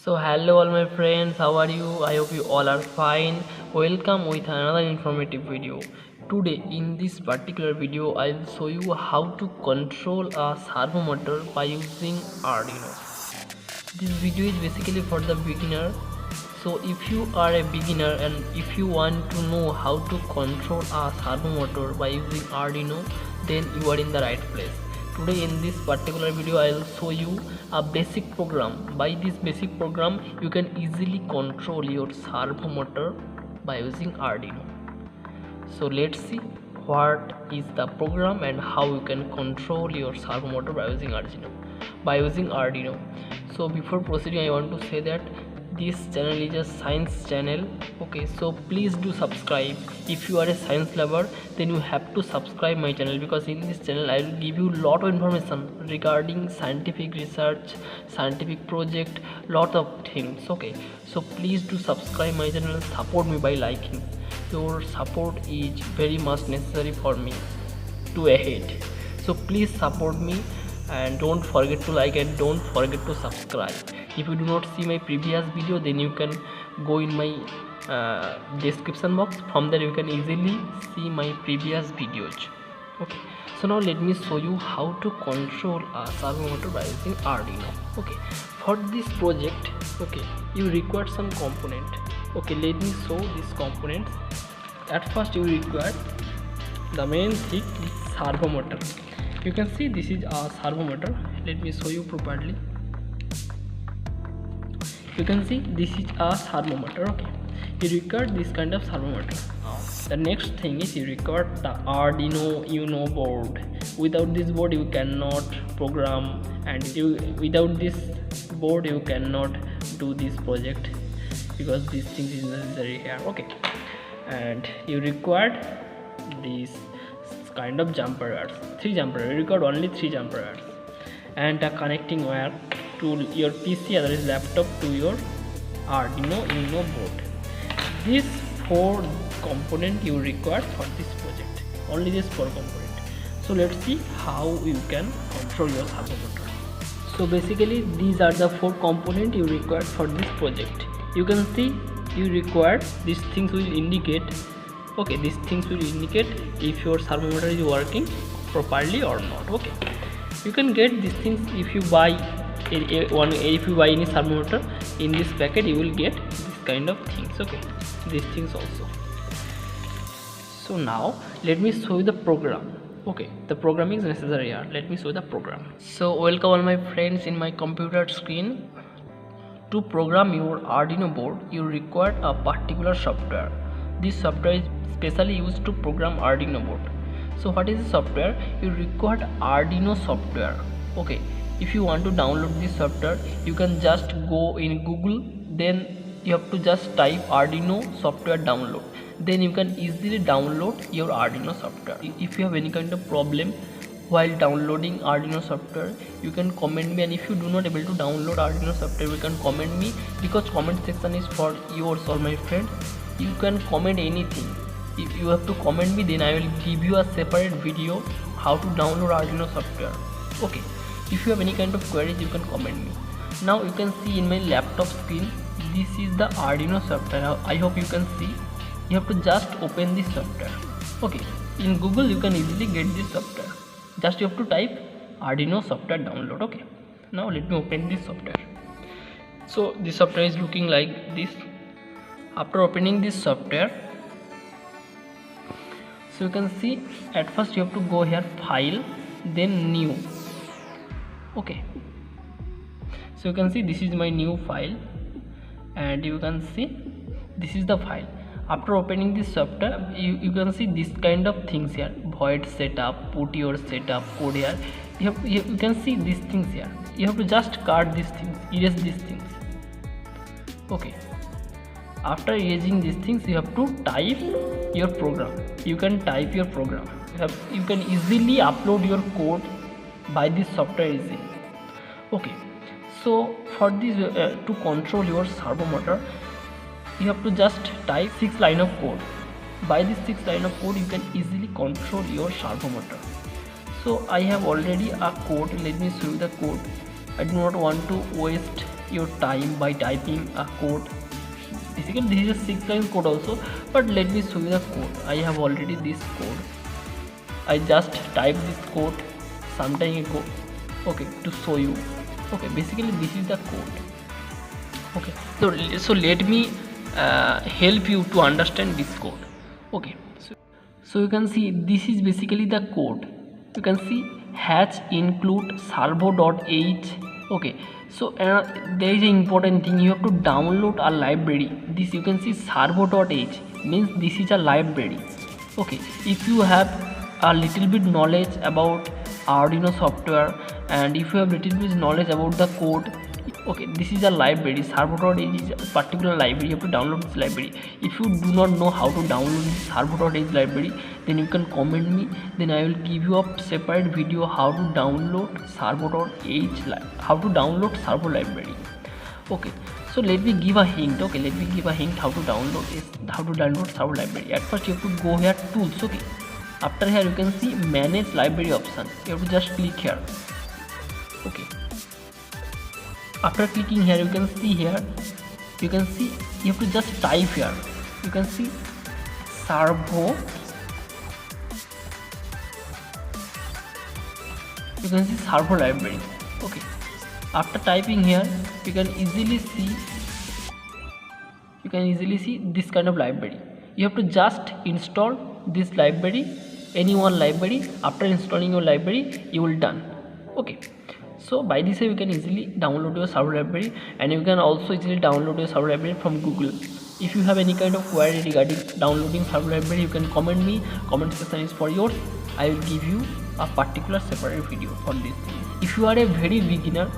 So hello all my friends, how are you? I hope you all are fine. Welcome with another informative video. Today in this particular video I'll show you how to control a servo motor by using Arduino. This video is basically for the beginner. So if you are a beginner and if you want to know how to control a servo motor by using Arduino, then you are in the right place. Today in this particular video I'll show you a basic program. By this basic program you can easily control your servo motor by using Arduino. So let's see what is the program and how you can control your servo motor by using Arduino. So before proceeding I want to say that this channel is a science channel. Okay, so please do subscribe. If you are a science lover, then you have to subscribe my channel, because in this channel I will give you lot of information regarding scientific research, scientific project, lot of things. Okay, so please do subscribe my channel and support me by liking. Your support is very much necessary for me to ahead. So please support me and don't forget to like and don't forget to subscribe. If you do not see my previous video, then you can go in my description box. From there you can easily see my previous videos. Okay, so now let me show you how to control a servo motor by using Arduino. Okay, for this project, okay, you require some component. Okay, let me show these components. At first you require the main thing is servo motor. You can see this is a servo motor. Let me show you properly. You can see this is a servo motor. Okay, you require this kind of servo motor. The next thing is you require the Arduino Uno board. Without this board you cannot program, and without this board you cannot do this project, because these things is necessary here. Okay, and you required this kind of jumper wires, 3 jumper wires. You required only 3 jumper wires and a connecting wire to your PC, other is laptop, to your Arduino Uno board. These 4 components you require for this project, only these 4 components. So let's see how you can control your servo motor. So basically these are the 4 components you require for this project. You can see you require these things will indicate. Okay, these things will indicate if your servo motor is working properly or not. Okay, you can get these things if you buy if you buy any servo motor in this packet. You will get this kind of things. Okay, these things also. So now let me show you the program. Okay, the programming is necessary here. Let me show the program. So welcome all my friends in my computer screen. To program your Arduino board you require a particular software. This software is specially used to program Arduino board. So what is the software? You require Arduino software. Okay, if you want to download this software you can just go in Google, then you have to just type Arduino software download, then you can easily download your Arduino software. If you have any kind of problem while downloading Arduino software, you can comment me, and if you do not able to download Arduino software you can comment me, because comment section is for yours or my friends. You can comment anything. If you have to comment me, then I will give you a separate video how to download Arduino software. Okay, if you have any kind of queries you can comment me. Now you can see in my laptop screen, this is the Arduino software. I hope you can see. You have to just open this software. Okay, in Google you can easily get this software. Just you have to type Arduino software download. Okay, now let me open this software. So this software is looking like this. After opening this software, so you can see at first you have to go here, file, then new. Okay, so you can see this is my new file, and you can see this is the file. After opening this software you can see this kind of things here: void setup, put your setup code here. You can see these things here. You have to just cut these things, erase these things. Okay, after erasing these things you have to type your program. You can type your program. You can easily upload your code by this software easily. Okay, so for this to control your servo motor you have to just type 6 line of code. By this 6 line of code you can easily control your servo motor. So I have already a code. Let me show you the code. I do not want to waste your time by typing a code. Basically this is a 6 line code also, but let me show you the code. I have already this code. I just typed this code some time ago, okay, to show you. Okay, basically this is the code. Okay, so let me help you to understand this code. Okay, so you can see this is basically the code. You can see hatch include servo.h. okay, so there is an important thing, you have to download a library. This you can see servo.h means this is a library. Okay, if you have a little bit knowledge about Arduino software and if you have little bit knowledge about the code, okay, this is a library. Servo.h is a particular library. You have to download this library. If you do not know how to download this servo.h library, then you can comment me, then I will give you a separate video how to download servo.h, how to download servo library. Okay, so let me give a hint. Okay, let me give a hint how to download this, how to download servo library. At first you have to go here tools. Okay, after here you can see manage library option. You have to just click here. Okay, after clicking here you can see here, you can see you have to just type here. You can see servo, you can see servo library. Okay, after typing here you can easily see this kind of library. You have to just install this library, any one library. After installing your library you will done. Okay, so by this way you can easily download your servo library, and you can also easily download your servo library from Google. If you have any kind of query regarding downloading servo library, you can comment me. Comment section is for yours. I will give you a particular separate video for this. If you are a very beginner,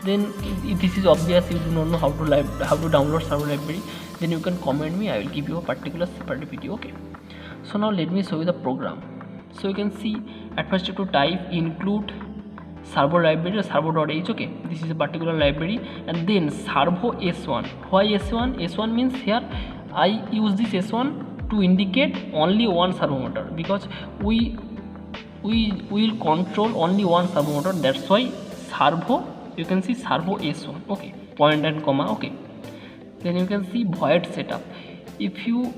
then this is obvious, you do not know how to download servo library, then you can comment me. I will give you a particular separate video. Okay, so now let me show you the program. So you can see at first you have to type include servo library or servo.h. okay, this is a particular library, and then servo s1. Why s1? S1 means here I use this s1 to indicate only one servo motor, because we will control only one servo motor. That's why servo, you can see servo s1. okay, point and comma. Okay, then you can see void setup. If you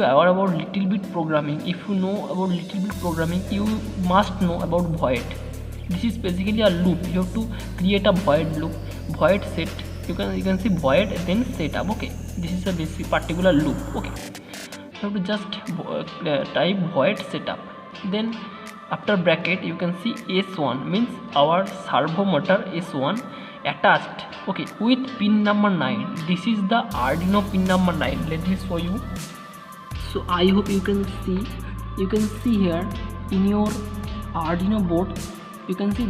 are about little bit programming, if you know about little bit programming, you must know about void. This is basically a loop. You have to create a void loop, void set. You can see void then setup. Okay, this is a basic particular loop. Okay, you have to just type void setup, then after bracket you can see S1 means our servo motor S1 attached, okay, with pin number 9. This is the Arduino pin number 9. Let me show you. So I hope you can see here in your Arduino board, you can see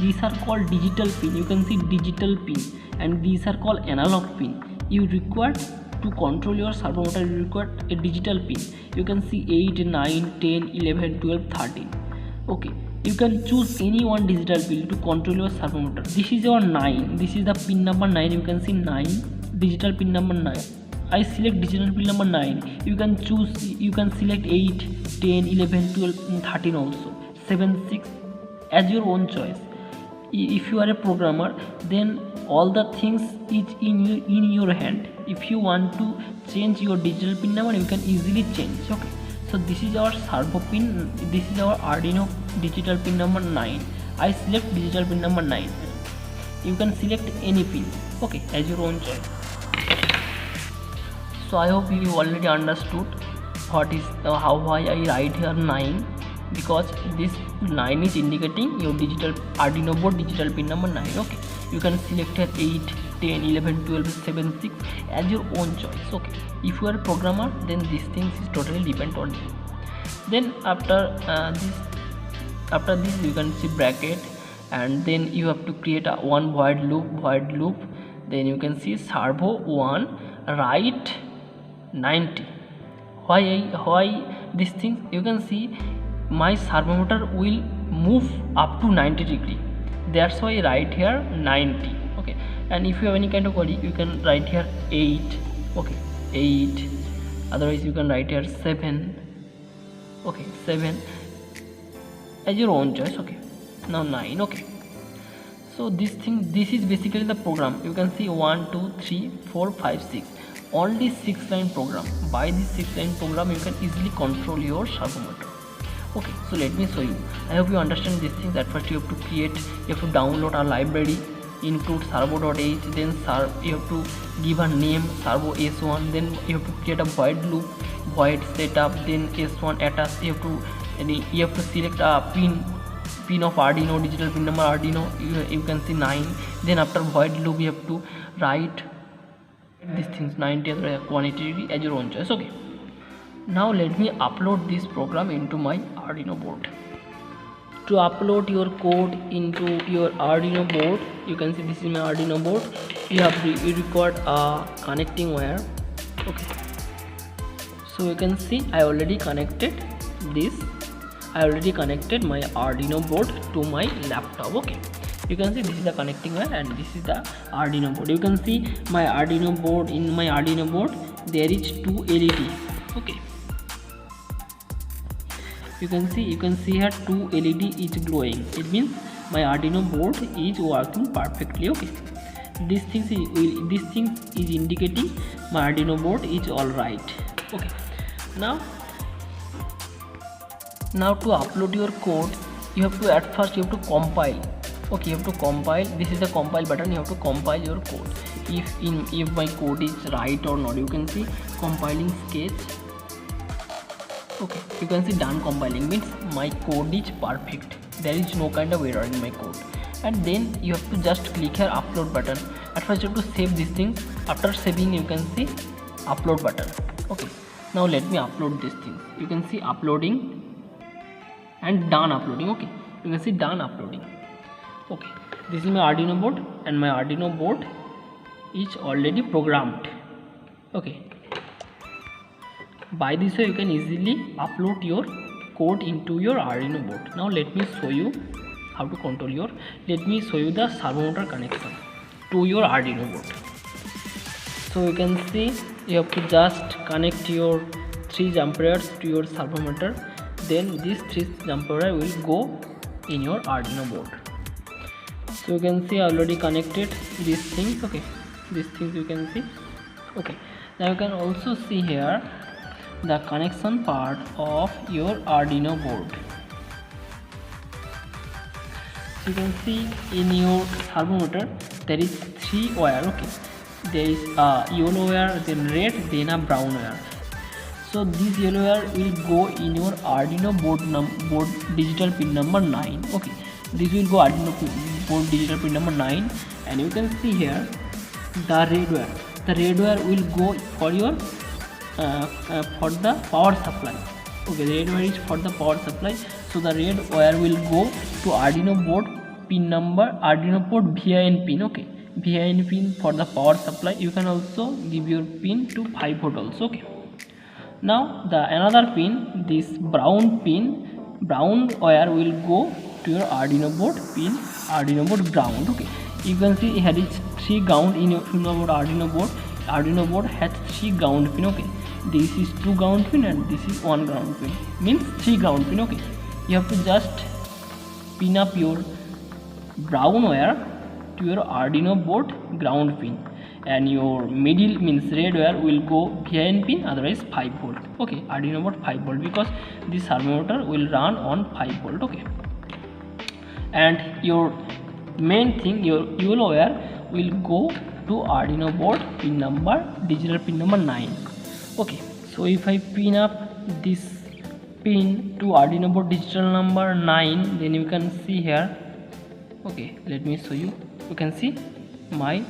these are called digital pin. You can see digital pin, and these are called analog pin. You require to control your servo motor, you require a digital pin. You can see 8, 9, 10, 11, 12, 13. Okay, you can choose any one digital pin to control your servo motor. This is your 9. This is the pin number 9. You can see 9, digital pin number 9. I select digital pin number 9. You can choose, you can select 8, 10, 11, 12, 13 also, 7, 6 as your own choice. If you are a programmer, then all the things is in your hand. If you want to change your digital pin number, you can easily change. Okay, so this is our servo pin. This is our Arduino digital pin number 9. I select digital pin number 9. You can select any pin, okay, as your own choice. So I hope you already understood what is why I write here 9, because this 9 is indicating your digital Arduino board digital pin number 9. Okay, you can select here 8, 10, 11, 12, 7, 6 as your own choice. Okay, if you are a programmer, then these things is totally depend on you. Then after this you can see bracket, and then you have to create a one void loop. Then you can see servo 1 write 90. Why this thing? You can see my servo motor will move up to 90 degree. That's why I write here 90. Okay, and if you have any kind of query, you can write here 8. Okay, 8. Otherwise you can write here 7. Okay, 7 as your own choice. Okay, now 9. Okay, So this is basically the program. You can see 1 2 3 4 5 6, only 6 line program. By this 6 line program you can easily control your servo motor. Okay, so let me show you. I hope you understand these things. At first you have to create, you have to download a library, include servo.h, then you have to give a name servo s1, then you have to create a void loop, void setup, then s1 attach. You have to select a pin of Arduino, digital pin number Arduino, you can see 9. Then after void loop you have to write these things 90 as 180 degree as your own choice. Okay, now let me upload this program into my Arduino board. To upload your code into your Arduino board, you can see this is my Arduino board. You record a connecting wire. Okay, so you can see I already connected my Arduino board to my laptop. Okay, you can see this is the connecting wire and this is the Arduino board. You can see my Arduino board. In my Arduino board there is 2 LEDs. Okay, you can see here 2 LED is glowing. It means my Arduino board is working perfectly. Okay, this thing is indicating my Arduino board is all right. Okay, now to upload your code, you have to at first compile. Okay, you have to compile. This is the compile button. You have to compile your code. If my code is right or not, you can see compiling sketch. Okay, you can see done compiling, means my code is perfect. There is no kind of error in my code. And then you have to just click here upload button. At first you have to save these things. After saving you can see upload button. Okay, now let me upload this thing. You can see uploading and done uploading. Okay, you can see done uploading. Okay, this is my Arduino board and my Arduino board is already programmed. Okay, by this way you can easily upload your code into your Arduino board. Now let me show you how to control your, let me show you the servo motor connection to your Arduino board. So you can see you have to just connect your 3 jump wires to your servo motor. Then this 3 jump wire will go in your Arduino board. So you can see I already connected these things. Okay, these things you can see. Okay, now you can also see here the connection part of your Arduino board. So you can see in your servo motor there is 3 wire. Okay, there is a yellow wire, then red, then a brown wire. So this yellow wire will go in your Arduino board digital pin number 9. Okay, this will go Arduino board digital pin number 9, and you can see here the red wire. The red wire will go for your for the power supply. Okay, the red wire is for the power supply. So the red wire will go to Arduino board pin number, Arduino board VIN pin. Okay, VIN pin for the power supply. You can also give your pin to 5 volt also. Okay, now the another pin, this brown wire will go to your Arduino board pin, Arduino board ground. Okay, you can see here is 3 ground in your Arduino board. Arduino board has 3 ground pin. Okay, this is 2 ground pin and this is 1 ground pin, means 3 ground pin. Okay, you have to just pin up your brown wire to your Arduino board ground pin, and your middle means red wire will go VIN pin, otherwise 5 volt. Okay, Arduino board 5 volt, because this servo motor will run on 5 volt. Okay, and your main thing, your yellow wire will go to Arduino board pin number, digital pin number 9. Okay, so if I pin up this pin to Arduino board digital number 9, then you can see here. Okay, let me show you. You can see my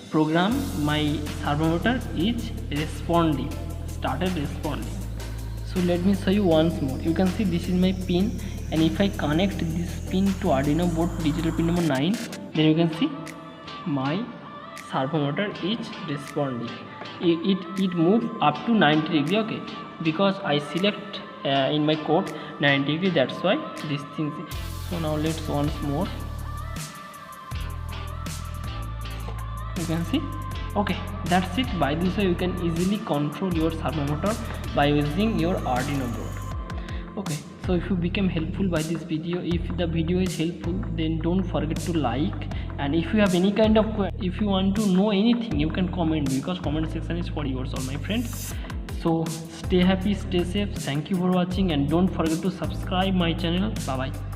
program, my servo motor is responding, started responding. So let me show you once more. You can see this is my pin, and if I connect this pin to Arduino board digital pin number 9, then you can see my servo motor is responding. It moves up to 90 degree. Okay, because I select in my code 90 degree, that's why this thing. So now let's once more. You can see. Okay, that's it. By this way you can easily control your servo motor by using your Arduino board. Okay, So if you became helpful by this video, if the video is helpful, then don't forget to like. And if you have any kind of if you want to know anything, you can comment, because comment section is for yours, all my friends. So stay happy, stay safe. Thank you for watching, and don't forget to subscribe my channel. Bye bye.